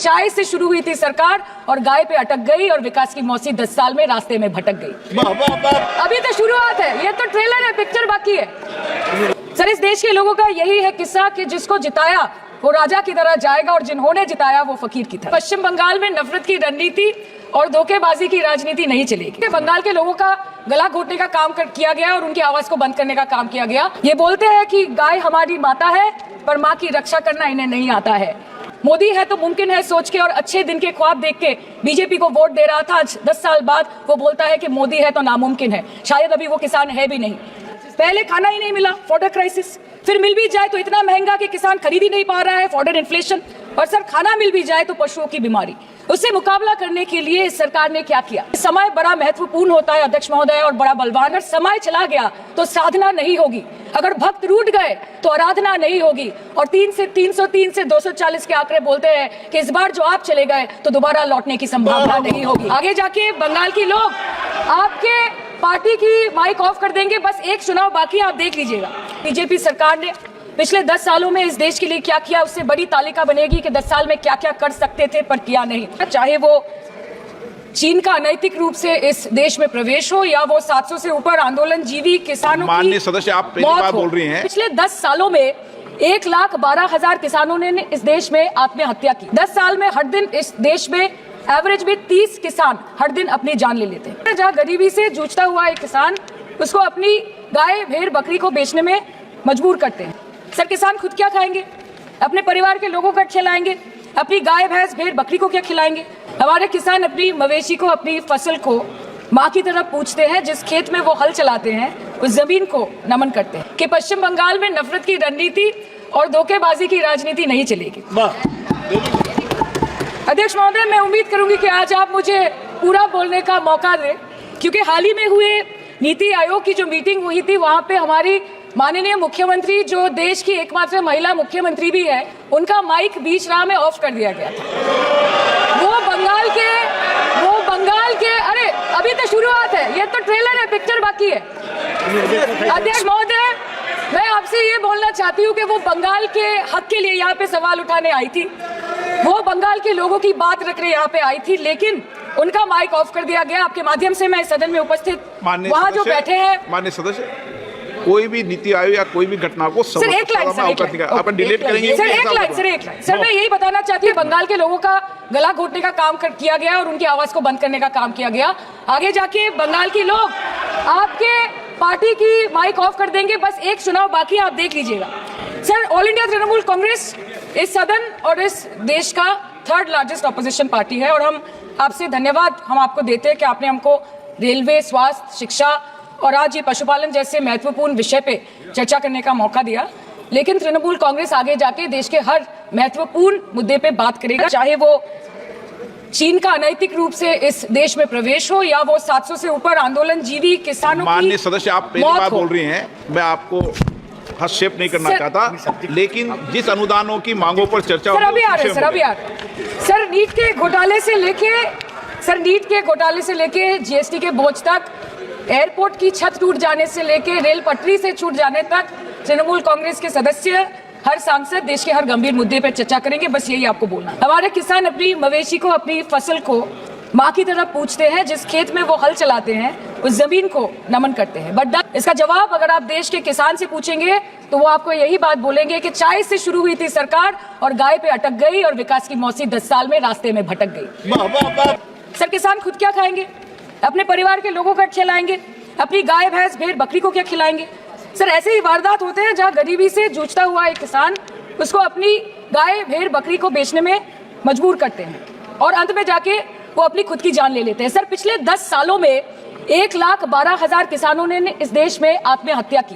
चाय से शुरू हुई थी सरकार और गाय पे अटक गई और विकास की मौसी 10 साल में रास्ते में भटक गई। अभी तो शुरुआत है, ये तो ट्रेलर है, पिक्चर बाकी है। सर, इस देश के लोगों का यही है किस्सा कि जिसको जिताया वो राजा की तरह जाएगा और जिन्होंने जिताया वो फकीर की तरह। पश्चिम बंगाल में नफरत की रणनीति और धोखेबाजी की राजनीति नहीं चलेगी। बंगाल के लोगों का गला घोटने का काम किया गया और उनकी आवाज को बंद करने का काम किया गया। ये बोलते हैं कि गाय हमारी माता है पर माँ की रक्षा करना इन्हें नहीं आता है। मोदी है तो मुमकिन है सोच के और अच्छे दिन के ख्वाब देख के बीजेपी को वोट दे रहा था। 10 साल बाद वो बोलता है कि मोदी है तो नामुमकिन है। शायद अभी वो किसान है भी नहीं। पहले खाना ही नहीं मिला, फॉडर क्राइसिस, फिर मिल भी जाए तो इतना महंगा कि किसान खरीद ही नहीं पा रहा है, फॉडर इन्फ्लेशन, और सर खाना मिल भी जाए तो पशुओं की बीमारी। उससे मुकाबला करने के लिए इस सरकार ने क्या किया? समय बड़ा महत्वपूर्ण होता है अध्यक्ष महोदय और बड़ा बलवान। अगर समय चला गया तो साधना नहीं होगी, अगर भक्त रूठ गए तो आराधना नहीं होगी। और 3 से 303 से 240 के आंकड़े बोलते हैं कि इस बार जो आप चले गए तो दोबारा लौटने की संभावना नहीं होगी। आगे जाके बंगाल के लोग आपके पार्टी की माइक ऑफ कर देंगे। बस एक चुनाव बाकी, आप देख लीजिएगा। बीजेपी सरकार ने पिछले 10 सालों में इस देश के लिए क्या किया, उससे बड़ी तालिका बनेगी कि 10 साल में क्या क्या कर सकते थे पर किया नहीं। चाहे वो चीन का अनैतिक रूप से इस देश में प्रवेश हो या वो 700 से ऊपर आंदोलन जीवी किसानों की माननीय सदस्य, आप पहली बार बोल रही हैं। पिछले 10 सालों में 1,12,000 किसानों ने इस देश में आत्महत्या की। 10 साल में हर दिन इस देश में एवरेज में 30 किसान हर दिन अपनी जान ले लेते हैं। जहाँ गरीबी से जूझता हुआ एक किसान उसको अपनी गाय भेड़ बकरी को बेचने में मजबूर करते हैं। सर, किसान खुद क्या खाएंगे? अपने परिवार के लोगों को खिलाएंगे? अपनी गाय भैंस भेड़ बकरी को क्या खिलाएंगे? हमारे किसान अपनी मवेशी को, अपनी फसल को माँ की तरह पूछते हैं। जिस खेत में वो हल चलाते हैं उस जमीन को नमन करते हैं। कि पश्चिम बंगाल में नफरत की रणनीति और धोखेबाजी की राजनीति नहीं चलेगी। अध्यक्ष महोदय, मैं उम्मीद करूंगी कि आज आप मुझे पूरा बोलने का मौका दें, क्योंकि हाल ही में हुए नीति आयोग की जो मीटिंग हुई थी वहां पे हमारी माननीय मुख्यमंत्री, जो देश की एकमात्र महिला मुख्यमंत्री भी है, उनका माइक बीच राह में ऑफ कर दिया गया था। वो बंगाल के अरे अभी तो शुरुआत है, ये तो ट्रेलर है, पिक्चर बाकी है। अध्यक्ष महोदय, मैं आपसे ये बोलना चाहती हूँ कि वो बंगाल के हक के लिए यहाँ पे सवाल उठाने आई थी, वो बंगाल के लोगों की बात रखने यहाँ पे आई थी, लेकिन उनका माइक ऑफ कर दिया गया। आपके माध्यम से मैं सदन में उपस्थित वहाँ जो बैठे हैं माननीय सदस्य, कोई भी नीति आयोग या कोई भी घटना को सर एक लाइन डिलीट करेंगे। सर एक लाइन सर मैं यही बताना चाहती हूँ, बंगाल के लोगों का गला घोटने का काम किया गया और उनकी आवाज को बंद करने का काम किया गया। आगे जाके बंगाल के लोग आपके पार्टी की माइक ऑफ कर देंगे। बस एक चुनाव बाकी, आप देख लीजिएगा। Sir, all India Trinamool Congress इस सदन और इस देश का 3rd लार्जेस्ट ऑपोजिशन पार्टी है और हम आपसे धन्यवाद हम आपको देते हैं कि आपने हमको रेलवे, स्वास्थ्य, शिक्षा और आज ये पशुपालन जैसे महत्वपूर्ण विषय पे चर्चा करने का मौका दिया। लेकिन तृणमूल कांग्रेस आगे जाके देश के हर महत्वपूर्ण मुद्दे पे बात करेगा, चाहे वो चीन का अनैतिक रूप से इस देश में प्रवेश हो या वो 700 से ऊपर आंदोलन जीवी किसानों की। माननीय सदस्य, आप पहली बार बोल रही हैं, मैं आपको हस्तक्षेप नहीं करना चाहता, लेकिन जिस अनुदानों की मांगों पर चर्चा सर अभी आ रहे सर नीट के घोटाले से लेके जीएसटी के बोझ तक, एयरपोर्ट की छत टूट जाने से लेके रेल पटरी से छूट जाने तक तृणमूल कांग्रेस के सदस्य, हर सांसद देश के हर गंभीर मुद्दे पर चर्चा करेंगे। बस यही आपको बोलना। हमारे किसान अपनी मवेशी को, अपनी फसल को माँ की तरह पूछते हैं। जिस खेत में वो हल चलाते हैं उस जमीन को नमन करते हैं। बट इसका जवाब अगर आप देश के किसान से पूछेंगे तो वो आपको यही बात बोलेंगे कि चाय से शुरू हुई थी सरकार और गाय पे अटक गई और विकास की मौसी 10 साल में रास्ते में भटक गई। सर, किसान खुद क्या खाएंगे? अपने परिवार के लोगों को खिलाएंगे? अपनी गाय भैंस भेड़ बकरी को क्या खिलाएंगे? सर, ऐसे ही वारदात होते हैं जहाँ गरीबी से जूझता हुआ एक किसान उसको अपनी गाय भेड़ बकरी को बेचने में मजबूर करते हैं और अंत में जाके वो अपनी खुद की जान ले लेते हैं। सर, पिछले 10 सालों में 1,12,000 किसानों ने इस देश में आत्महत्या की।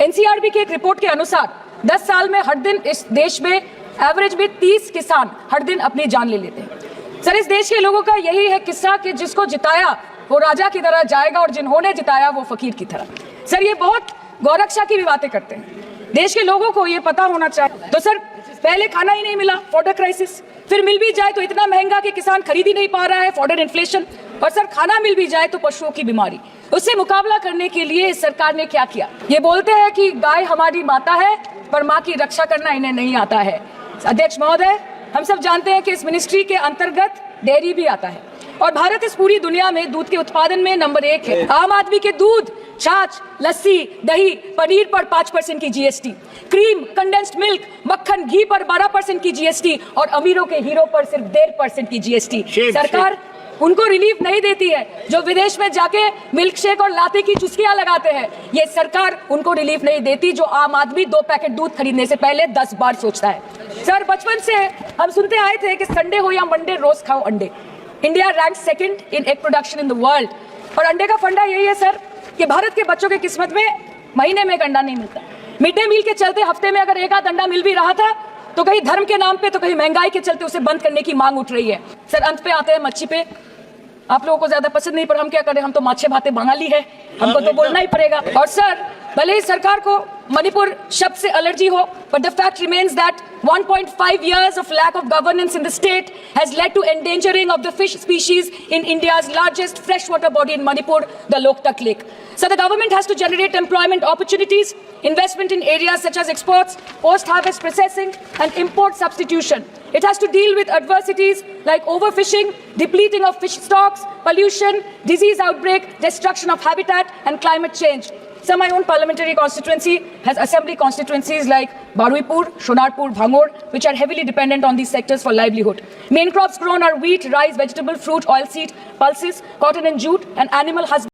एनसीआरबी की एक रिपोर्ट के अनुसार 10 साल में हर दिन इस देश में एवरेज में 30 किसान हर दिन अपनी जान ले लेते हैं। सर, इस देश के लोगों का यही है किस्सा कि जिसको जिताया वो राजा की तरह जाएगा और जिन्होंने जिताया वो फकीर की तरह। सर, ये बहुत गौरक्षा की भी बातें करते हैं, देश के लोगों को ये पता होना चाहिए। तो सर, पहले खाना ही नहीं मिला, फॉडर क्राइसिस, फिर मिल भी जाए तो इतना महंगा कि किसान खरीद ही नहीं पा रहा है, फॉडर इन्फ्लेशन, और सर खाना मिल भी जाए तो पशुओं की बीमारी। उससे मुकाबला करने के लिए इस सरकार ने क्या किया? ये बोलते हैं कि गाय हमारी माता है पर माँ की रक्षा करना इन्हें नहीं आता है। अध्यक्ष महोदय, हम सब जानते हैं कि इस मिनिस्ट्री के अंतर्गत डेयरी भी आता है और भारत इस पूरी दुनिया में दूध के उत्पादन में नंबर 1 है। आम आदमी के दूध, छाछ, लस्सी, दही, पनीर पर 5% की जीएसटी, क्रीम, कंडेंस्ड मिल्क, मक्खन, घी पर 12% की जीएसटी और अमीरों के हीरो पर सिर्फ 1.5% की जीएसटी। सरकार उनको रिलीफ नहीं देती है जो विदेश में जाके मिल्क शेक और लाते की चुस्कियां लगाते हैं। ये सरकार उनको रिलीफ नहीं देती जो आम आदमी 2 पैकेट दूध खरीदने से पहले 10 बार सोचता है। सर, बचपन से हम सुनते आए थे कि संडे हो या मंडे रोज खाओ अंडे। India rank 2nd in egg production in the world और अंडे का फंडा यही है सर कि भारत के बच्चों की किस्मत में महीने में एक अंडा नहीं मिलता। मिड डे मील के चलते हफ्ते में अगर एक आध अंडा मिल भी रहा था तो कहीं धर्म के नाम पे तो कहीं महंगाई के चलते उसे बंद करने की मांग उठ रही है। सर, अंत पे आते हैं मच्छी पे। आप लोगों को ज्यादा पसंद नहीं, पर हम क्या करें, हम तो माछे भाते बंगाली है, हमको तो बोलना ही पड़ेगा। और सर, भले ही सरकार को मणिपुर शब्द से एलर्जी हो, but the fact remains that 1.5 years of lack of governance in the state has led to endangering of the fish species in India's largest freshwater body in Manipur, the Loktak Lake. So the government has to generate employment opportunities, investment in areas such as exports, post-harvest processing, and import substitution. It has to deal with adversities like overfishing, depleting of fish stocks, pollution, disease outbreak, destruction of habitat, and climate change. So my own parliamentary constituency has assembly constituencies like Baruipur, Shonarpur, Bhangor, which are heavily dependent on these sectors for livelihood. Main crops grown are wheat, rice, vegetable, fruit, oilseed, pulses, cotton and jute, and animal husbandry.